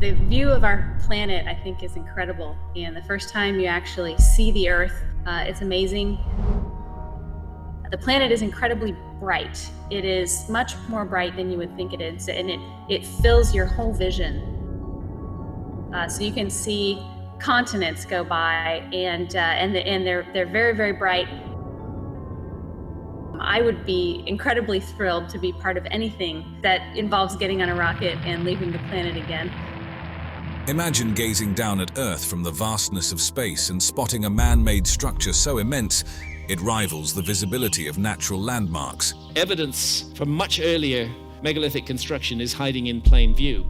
The view of our planet, I think, is incredible. And the first time you actually see the Earth, it's amazing. The planet is incredibly bright. It is much more bright than you would think it is, and it fills your whole vision. So you can see continents go by, and they're very, very bright. I would be incredibly thrilled to be part of anything that involves getting on a rocket and leaving the planet again. Imagine gazing down at Earth from the vastness of space and spotting a man-made structure so immense it rivals the visibility of natural landmarks. Evidence from much earlier megalithic construction is hiding in plain view.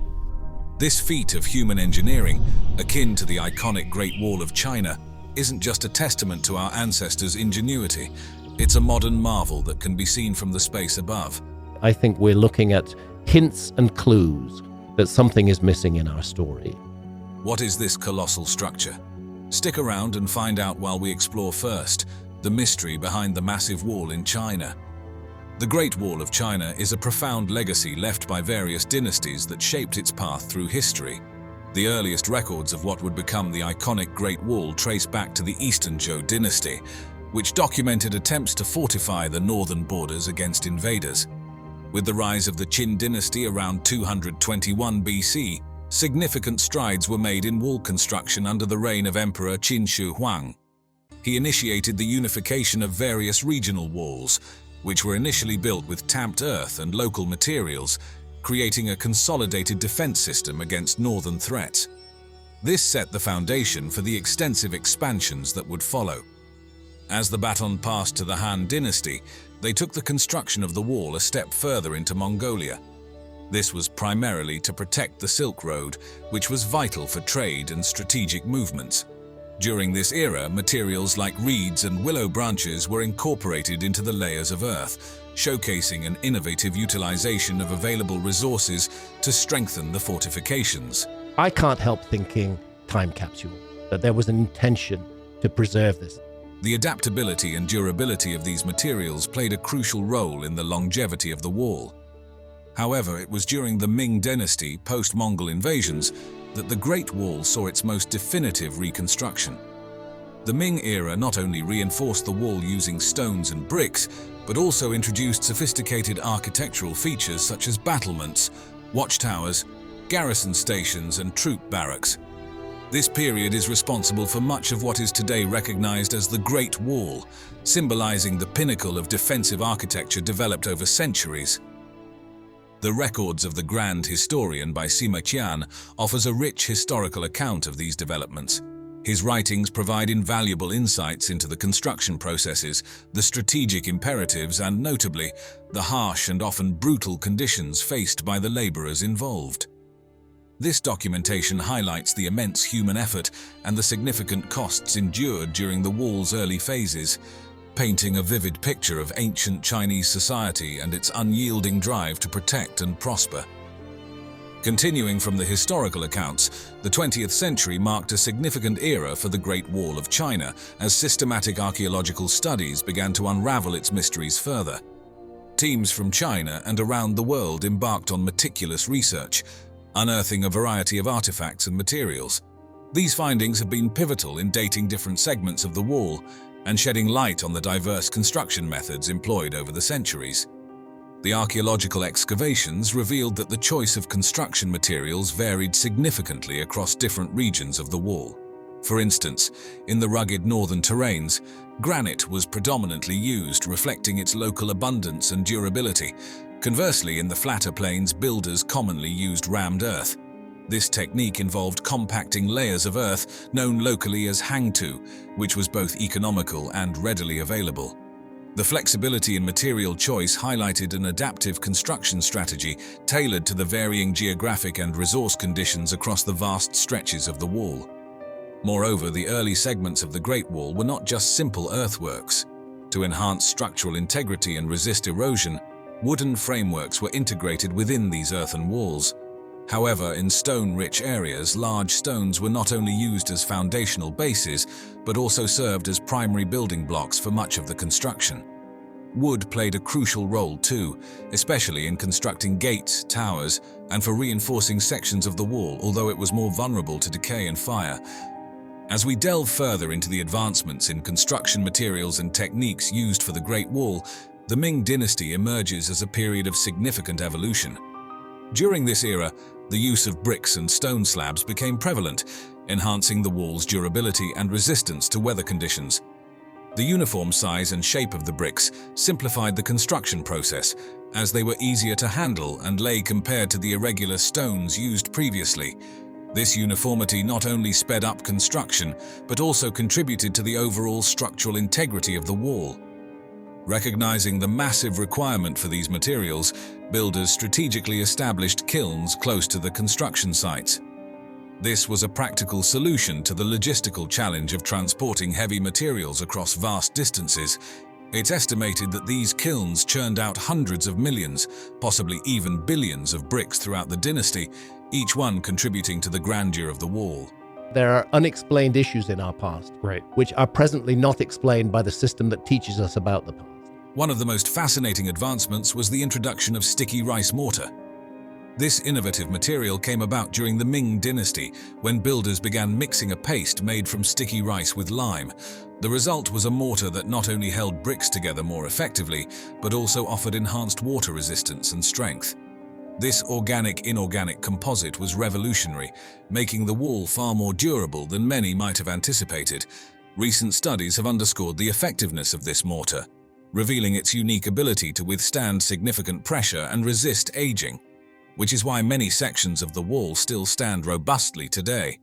This feat of human engineering, akin to the iconic Great Wall of China, isn't just a testament to our ancestors' ingenuity. It's a modern marvel that can be seen from the space above. I think we're looking at hints and clues that something is missing in our story. What is this colossal structure? Stick around and find out while we explore first the mystery behind the massive wall in China. The Great Wall of China is a profound legacy left by various dynasties that shaped its path through history. The earliest records of what would become the iconic Great Wall trace back to the Eastern Zhou dynasty, which documented attempts to fortify the northern borders against invaders. With the rise of the Qin Dynasty around 221 BC, significant strides were made in wall construction under the reign of Emperor Qin Shi Huang. He initiated the unification of various regional walls, which were initially built with tamped earth and local materials, creating a consolidated defense system against northern threats. This set the foundation for the extensive expansions that would follow. As the baton passed to the Han Dynasty, they took the construction of the wall a step further into Mongolia. This was primarily to protect the Silk Road, which was vital for trade and strategic movements. During this era, materials like reeds and willow branches were incorporated into the layers of earth, showcasing an innovative utilization of available resources to strengthen the fortifications. I can't help thinking time capsule, that there was an intention to preserve this. The adaptability and durability of these materials played a crucial role in the longevity of the wall. However, it was during the Ming Dynasty post-Mongol invasions that the Great Wall saw its most definitive reconstruction. The Ming era not only reinforced the wall using stones and bricks, but also introduced sophisticated architectural features such as battlements, watchtowers, garrison stations, and troop barracks. This period is responsible for much of what is today recognized as the Great Wall, symbolizing the pinnacle of defensive architecture developed over centuries. The Records of the Grand Historian by Sima Qian offers a rich historical account of these developments. His writings provide invaluable insights into the construction processes, the strategic imperatives, and notably, the harsh and often brutal conditions faced by the laborers involved. This documentation highlights the immense human effort and the significant costs endured during the wall's early phases, painting a vivid picture of ancient Chinese society and its unyielding drive to protect and prosper. Continuing from the historical accounts, the 20th century marked a significant era for the Great Wall of China as systematic archaeological studies began to unravel its mysteries further. Teams from China and around the world embarked on meticulous research, unearthing a variety of artifacts and materials. These findings have been pivotal in dating different segments of the wall and shedding light on the diverse construction methods employed over the centuries. The archaeological excavations revealed that the choice of construction materials varied significantly across different regions of the wall. For instance, in the rugged northern terrains, granite was predominantly used, reflecting its local abundance and durability. Conversely, in the flatter plains, builders commonly used rammed earth. This technique involved compacting layers of earth known locally as hangtu, which was both economical and readily available. The flexibility in material choice highlighted an adaptive construction strategy tailored to the varying geographic and resource conditions across the vast stretches of the wall. Moreover, the early segments of the Great Wall were not just simple earthworks. To enhance structural integrity and resist erosion, wooden frameworks were integrated within these earthen walls. However, in stone-rich areas, large stones were not only used as foundational bases, but also served as primary building blocks for much of the construction. Wood played a crucial role too, especially in constructing gates, towers, and for reinforcing sections of the wall, although it was more vulnerable to decay and fire. As we delve further into the advancements in construction materials and techniques used for the Great Wall, the Ming Dynasty emerges as a period of significant evolution. During this era, the use of bricks and stone slabs became prevalent, enhancing the wall's durability and resistance to weather conditions. The uniform size and shape of the bricks simplified the construction process, as they were easier to handle and lay compared to the irregular stones used previously. This uniformity not only sped up construction, but also contributed to the overall structural integrity of the wall. Recognizing the massive requirement for these materials, builders strategically established kilns close to the construction sites. This was a practical solution to the logistical challenge of transporting heavy materials across vast distances. It's estimated that these kilns churned out hundreds of millions, possibly even billions of bricks throughout the dynasty, each one contributing to the grandeur of the wall. There are unexplained issues in our past, which are presently not explained by the system that teaches us about the past. One of the most fascinating advancements was the introduction of sticky rice mortar. This innovative material came about during the Ming Dynasty, when builders began mixing a paste made from sticky rice with lime. The result was a mortar that not only held bricks together more effectively, but also offered enhanced water resistance and strength. This organic-inorganic composite was revolutionary, making the wall far more durable than many might have anticipated. Recent studies have underscored the effectiveness of this mortar, revealing its unique ability to withstand significant pressure and resist aging, which is why many sections of the wall still stand robustly today.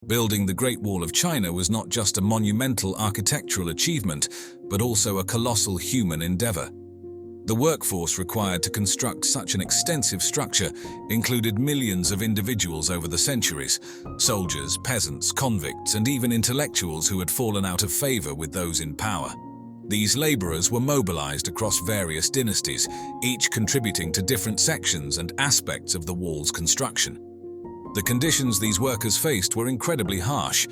Building the Great Wall of China was not just a monumental architectural achievement, but also a colossal human endeavor. The workforce required to construct such an extensive structure included millions of individuals over the centuries: soldiers, peasants, convicts, and even intellectuals who had fallen out of favor with those in power. These laborers were mobilized across various dynasties, each contributing to different sections and aspects of the wall's construction. The conditions these workers faced were incredibly harsh.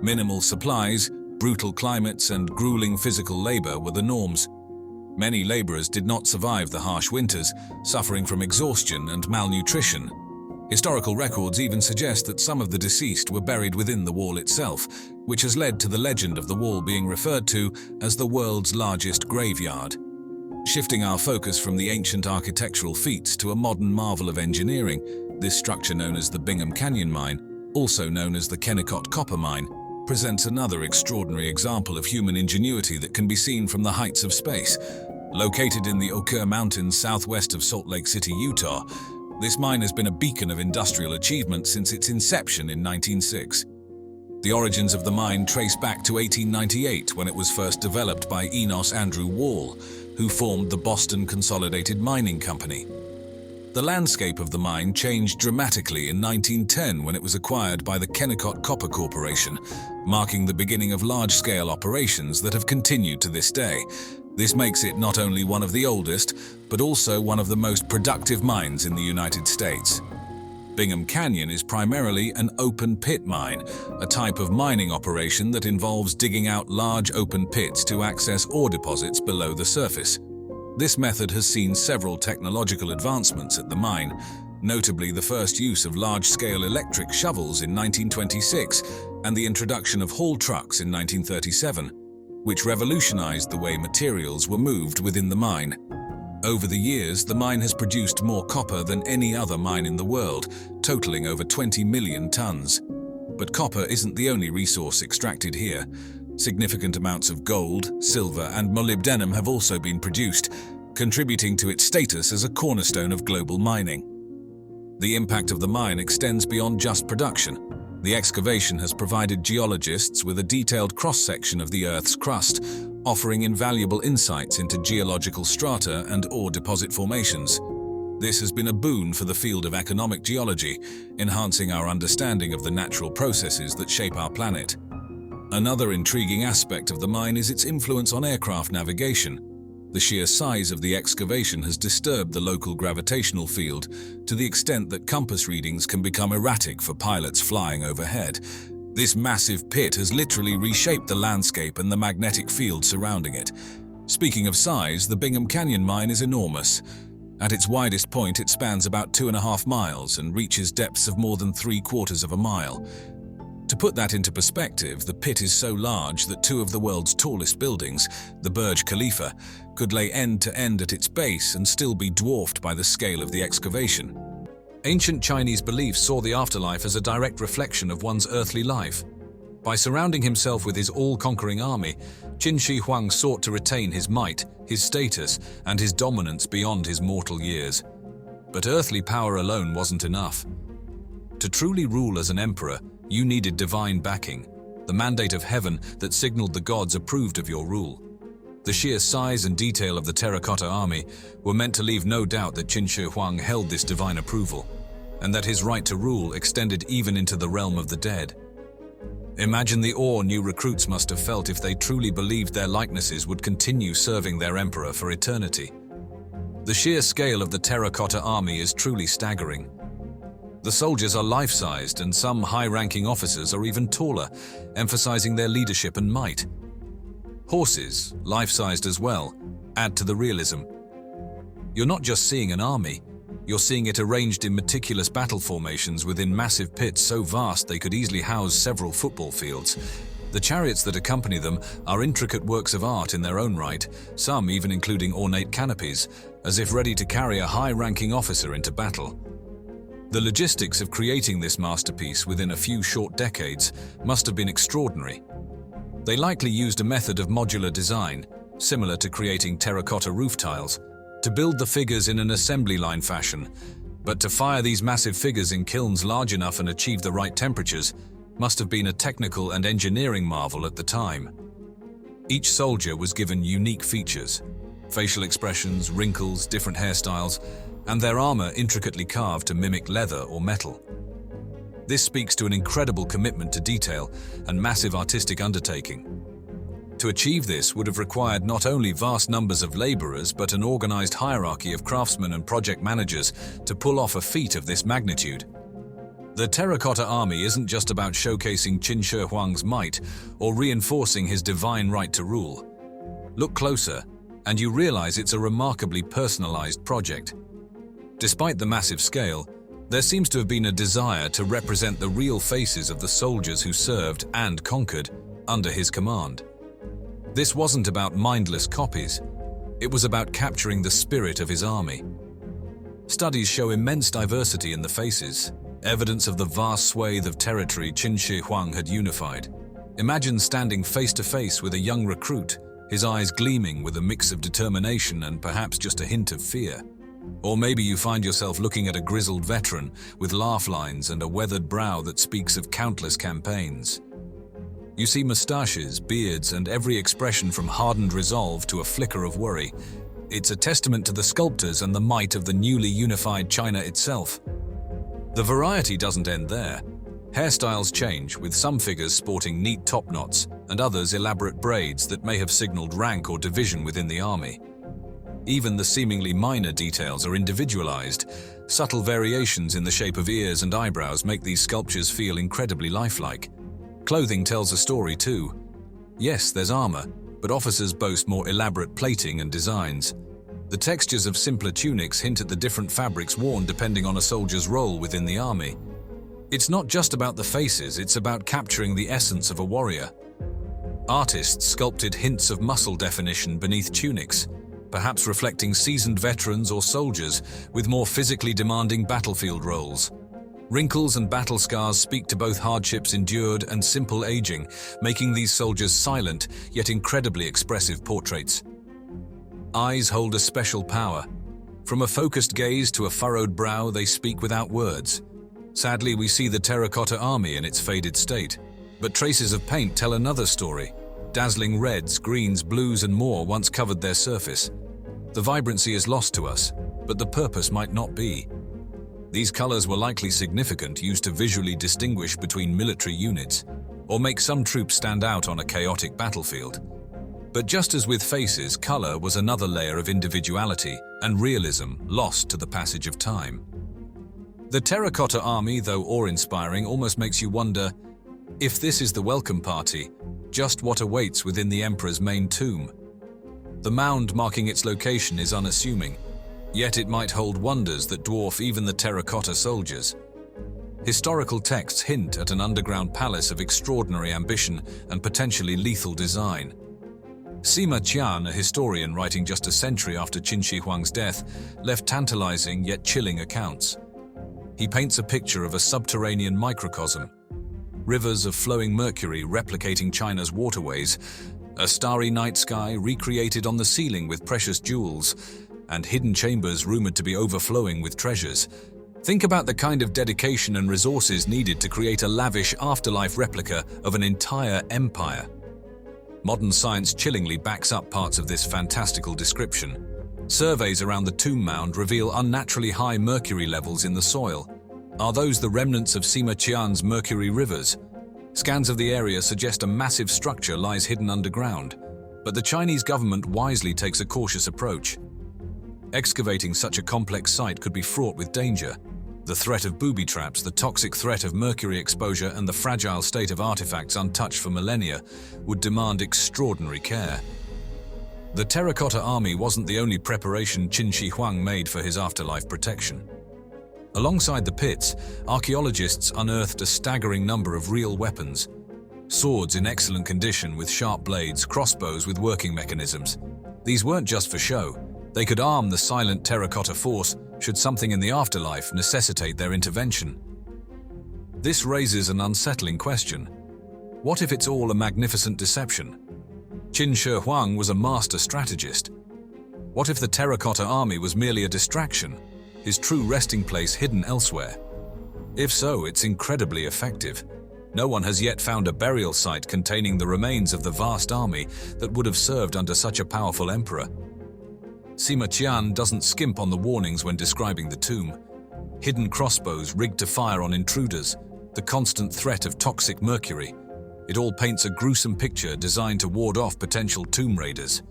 Minimal supplies, brutal climates, and grueling physical labor were the norms. Many laborers did not survive the harsh winters, suffering from exhaustion and malnutrition. Historical records even suggest that some of the deceased were buried within the wall itself, which has led to the legend of the wall being referred to as the world's largest graveyard. Shifting our focus from the ancient architectural feats to a modern marvel of engineering, this structure known as the Bingham Canyon Mine, also known as the Kennecott Copper Mine, presents another extraordinary example of human ingenuity that can be seen from the heights of space. Located in the Oquirrh Mountains southwest of Salt Lake City, Utah, this mine has been a beacon of industrial achievement since its inception in 1906. The origins of the mine trace back to 1898, when it was first developed by Enos Andrew Wall, who formed the Boston Consolidated Mining Company. The landscape of the mine changed dramatically in 1910 when it was acquired by the Kennecott Copper Corporation, marking the beginning of large-scale operations that have continued to this day. This makes it not only one of the oldest, but also one of the most productive mines in the United States. Bingham Canyon is primarily an open-pit mine, a type of mining operation that involves digging out large open pits to access ore deposits below the surface. This method has seen several technological advancements at the mine, notably the first use of large-scale electric shovels in 1926 and the introduction of haul trucks in 1937, which revolutionized the way materials were moved within the mine. Over the years, the mine has produced more copper than any other mine in the world, totaling over 20 million tons. But copper isn't the only resource extracted here. Significant amounts of gold, silver, and molybdenum have also been produced, contributing to its status as a cornerstone of global mining. The impact of the mine extends beyond just production. The excavation has provided geologists with a detailed cross-section of the Earth's crust, offering invaluable insights into geological strata and ore deposit formations. This has been a boon for the field of economic geology, enhancing our understanding of the natural processes that shape our planet. Another intriguing aspect of the mine is its influence on aircraft navigation. The sheer size of the excavation has disturbed the local gravitational field to the extent that compass readings can become erratic for pilots flying overhead. This massive pit has literally reshaped the landscape and the magnetic field surrounding it. Speaking of size, the Bingham Canyon mine is enormous. At its widest point, it spans about 2.5 miles and reaches depths of more than 3/4 of a mile. To put that into perspective, the pit is so large that two of the world's tallest buildings, the Burj Khalifa, could lay end to end at its base and still be dwarfed by the scale of the excavation. Ancient Chinese beliefs saw the afterlife as a direct reflection of one's earthly life. By surrounding himself with his all-conquering army, Qin Shi Huang sought to retain his might, his status, and his dominance beyond his mortal years. But earthly power alone wasn't enough. To truly rule as an emperor, you needed divine backing, the mandate of heaven that signaled the gods approved of your rule. The sheer size and detail of the terracotta army were meant to leave no doubt that Qin Shi Huang held this divine approval, and that his right to rule extended even into the realm of the dead. Imagine the awe new recruits must have felt if they truly believed their likenesses would continue serving their emperor for eternity. The sheer scale of the terracotta army is truly staggering. The soldiers are life-sized, and some high-ranking officers are even taller, emphasizing their leadership and might. Horses, life-sized as well, add to the realism. You're not just seeing an army, you're seeing it arranged in meticulous battle formations within massive pits so vast they could easily house several football fields. The chariots that accompany them are intricate works of art in their own right, some even including ornate canopies, as if ready to carry a high-ranking officer into battle. The logistics of creating this masterpiece within a few short decades must have been extraordinary. They likely used a method of modular design, similar to creating terracotta roof tiles, to build the figures in an assembly line fashion. But to fire these massive figures in kilns large enough and achieve the right temperatures must have been a technical and engineering marvel at the time. Each soldier was given unique features, facial expressions, wrinkles, different hairstyles, and their armor intricately carved to mimic leather or metal. This speaks to an incredible commitment to detail and massive artistic undertaking. To achieve this would have required not only vast numbers of laborers but an organized hierarchy of craftsmen and project managers to pull off a feat of this magnitude. The terracotta army isn't just about showcasing Qin Shi Huang's might or reinforcing his divine right to rule. Look closer, and you realize it's a remarkably personalized project. Despite the massive scale, there seems to have been a desire to represent the real faces of the soldiers who served and conquered under his command. This wasn't about mindless copies, it was about capturing the spirit of his army. Studies show immense diversity in the faces, evidence of the vast swathe of territory Qin Shi Huang had unified. Imagine standing face to face with a young recruit, his eyes gleaming with a mix of determination and perhaps just a hint of fear. Or maybe you find yourself looking at a grizzled veteran with laugh lines and a weathered brow that speaks of countless campaigns. You see mustaches, beards, and every expression from hardened resolve to a flicker of worry. It's a testament to the sculptors and the might of the newly unified China itself. The variety doesn't end there. Hairstyles change, with some figures sporting neat top knots and others elaborate braids that may have signaled rank or division within the army. Even the seemingly minor details are individualized. Subtle variations in the shape of ears and eyebrows make these sculptures feel incredibly lifelike. Clothing tells a story too. Yes, there's armor, but officers boast more elaborate plating and designs. The textures of simpler tunics hint at the different fabrics worn depending on a soldier's role within the army. It's not just about the faces, it's about capturing the essence of a warrior. Artists sculpted hints of muscle definition beneath tunics, perhaps reflecting seasoned veterans or soldiers with more physically demanding battlefield roles. Wrinkles and battle scars speak to both hardships endured and simple aging, making these soldiers silent yet incredibly expressive portraits. Eyes hold a special power. From a focused gaze to a furrowed brow, they speak without words. Sadly, we see the terracotta army in its faded state, but traces of paint tell another story. Dazzling reds, greens, blues, and more once covered their surface. The vibrancy is lost to us, but the purpose might not be. These colors were likely significant, used to visually distinguish between military units, or make some troops stand out on a chaotic battlefield. But just as with faces, color was another layer of individuality and realism lost to the passage of time. The terracotta army, though awe-inspiring, almost makes you wonder, if this is the welcome party, just what awaits within the emperor's main tomb. The mound marking its location is unassuming, yet it might hold wonders that dwarf even the terracotta soldiers. Historical texts hint at an underground palace of extraordinary ambition and potentially lethal design. Sima Qian, a historian writing just a century after Qin Shi Huang's death, left tantalizing yet chilling accounts. He paints a picture of a subterranean microcosm. Rivers of flowing mercury replicating China's waterways, a starry night sky recreated on the ceiling with precious jewels, and hidden chambers rumored to be overflowing with treasures. Think about the kind of dedication and resources needed to create a lavish afterlife replica of an entire empire. Modern science chillingly backs up parts of this fantastical description. Surveys around the tomb mound reveal unnaturally high mercury levels in the soil. Are those the remnants of Sima Qian's mercury rivers? Scans of the area suggest a massive structure lies hidden underground, but the Chinese government wisely takes a cautious approach. Excavating such a complex site could be fraught with danger. The threat of booby traps, the toxic threat of mercury exposure, and the fragile state of artifacts untouched for millennia would demand extraordinary care. The terracotta army wasn't the only preparation Qin Shi Huang made for his afterlife protection. Alongside the pits, archaeologists unearthed a staggering number of real weapons. Swords in excellent condition with sharp blades, crossbows with working mechanisms. These weren't just for show. They could arm the silent terracotta force should something in the afterlife necessitate their intervention. This raises an unsettling question. What if it's all a magnificent deception? Qin Shi Huang was a master strategist. What if the terracotta army was merely a distraction, his true resting place hidden elsewhere? If so, it's incredibly effective. No one has yet found a burial site containing the remains of the vast army that would have served under such a powerful emperor. Sima Qian doesn't skimp on the warnings when describing the tomb. Hidden crossbows rigged to fire on intruders, the constant threat of toxic mercury. It all paints a gruesome picture designed to ward off potential tomb raiders.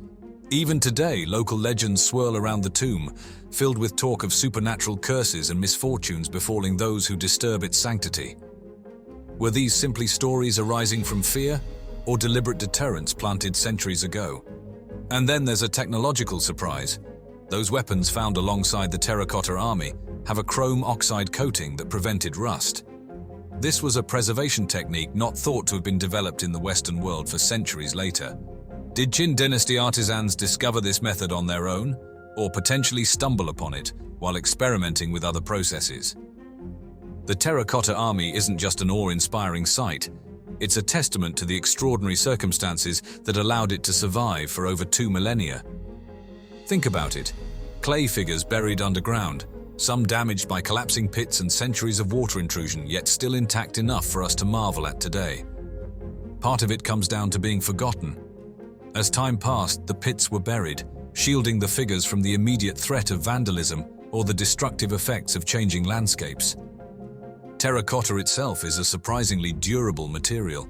Even today, local legends swirl around the tomb, filled with talk of supernatural curses and misfortunes befalling those who disturb its sanctity. Were these simply stories arising from fear, or deliberate deterrence planted centuries ago? And then there's a technological surprise. Those weapons found alongside the terracotta army have a chrome oxide coating that prevented rust. This was a preservation technique not thought to have been developed in the Western world for centuries later. Did Qin Dynasty artisans discover this method on their own, or potentially stumble upon it while experimenting with other processes? The terracotta army isn't just an awe-inspiring sight. It's a testament to the extraordinary circumstances that allowed it to survive for over 2 millennia. Think about it. Clay figures buried underground, some damaged by collapsing pits and centuries of water intrusion, yet still intact enough for us to marvel at today. Part of it comes down to being forgotten. As time passed, the pits were buried, shielding the figures from the immediate threat of vandalism or the destructive effects of changing landscapes. Terracotta itself is a surprisingly durable material.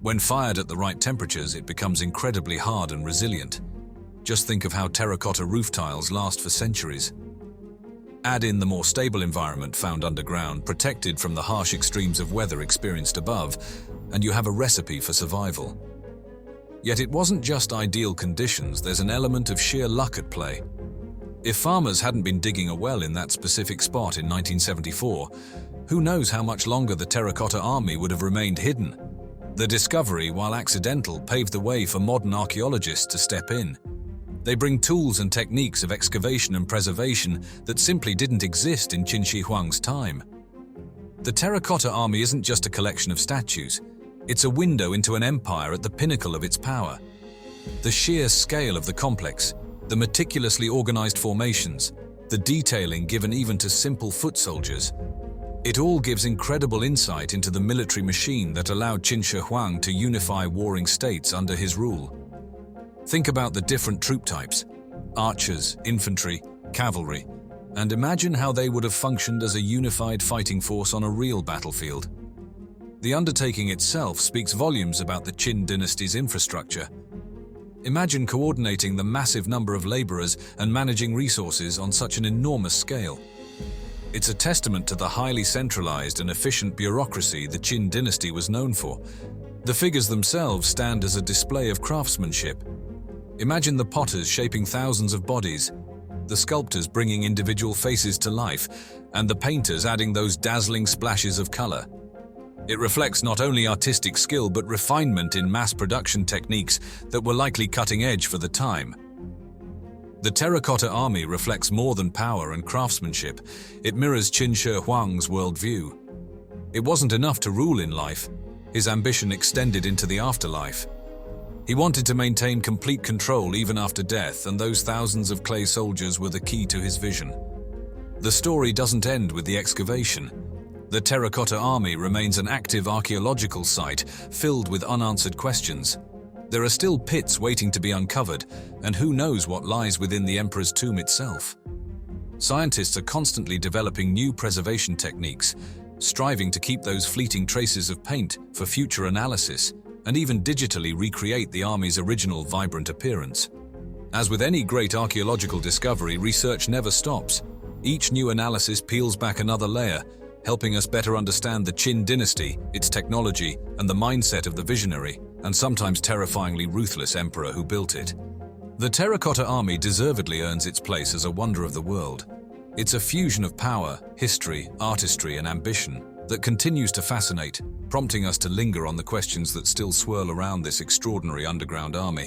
When fired at the right temperatures, it becomes incredibly hard and resilient. Just think of how terracotta roof tiles last for centuries. Add in the more stable environment found underground, protected from the harsh extremes of weather experienced above, and you have a recipe for survival. Yet it wasn't just ideal conditions, there's an element of sheer luck at play. If farmers hadn't been digging a well in that specific spot in 1974, who knows how much longer the terracotta army would have remained hidden? The discovery, while accidental, paved the way for modern archaeologists to step in. They bring tools and techniques of excavation and preservation that simply didn't exist in Qin Shi Huang's time. The terracotta army isn't just a collection of statues. It's a window into an empire at the pinnacle of its power. The sheer scale of the complex, the meticulously organized formations, the detailing given even to simple foot soldiers, it all gives incredible insight into the military machine that allowed Qin Shi Huang to unify warring states under his rule. Think about the different troop types: archers, infantry, cavalry, and imagine how they would have functioned as a unified fighting force on a real battlefield. The undertaking itself speaks volumes about the Qin dynasty's infrastructure. Imagine coordinating the massive number of laborers and managing resources on such an enormous scale. It's a testament to the highly centralized and efficient bureaucracy the Qin dynasty was known for. The figures themselves stand as a display of craftsmanship. Imagine the potters shaping thousands of bodies, the sculptors bringing individual faces to life, and the painters adding those dazzling splashes of color. It reflects not only artistic skill but refinement in mass production techniques that were likely cutting edge for the time. The terracotta army reflects more than power and craftsmanship. It mirrors Qin Shi Huang's worldview. It wasn't enough to rule in life. His ambition extended into the afterlife. He wanted to maintain complete control even after death, and those thousands of clay soldiers were the key to his vision. The story doesn't end with the excavation. The terracotta army remains an active archaeological site filled with unanswered questions. There are still pits waiting to be uncovered, and who knows what lies within the emperor's tomb itself. Scientists are constantly developing new preservation techniques, striving to keep those fleeting traces of paint for future analysis, and even digitally recreate the army's original vibrant appearance. As with any great archaeological discovery, research never stops. Each new analysis peels back another layer, helping us better understand the Qin Dynasty, its technology, and the mindset of the visionary, and sometimes terrifyingly ruthless emperor who built it. The terracotta army deservedly earns its place as a wonder of the world. It's a fusion of power, history, artistry, and ambition that continues to fascinate, prompting us to linger on the questions that still swirl around this extraordinary underground army.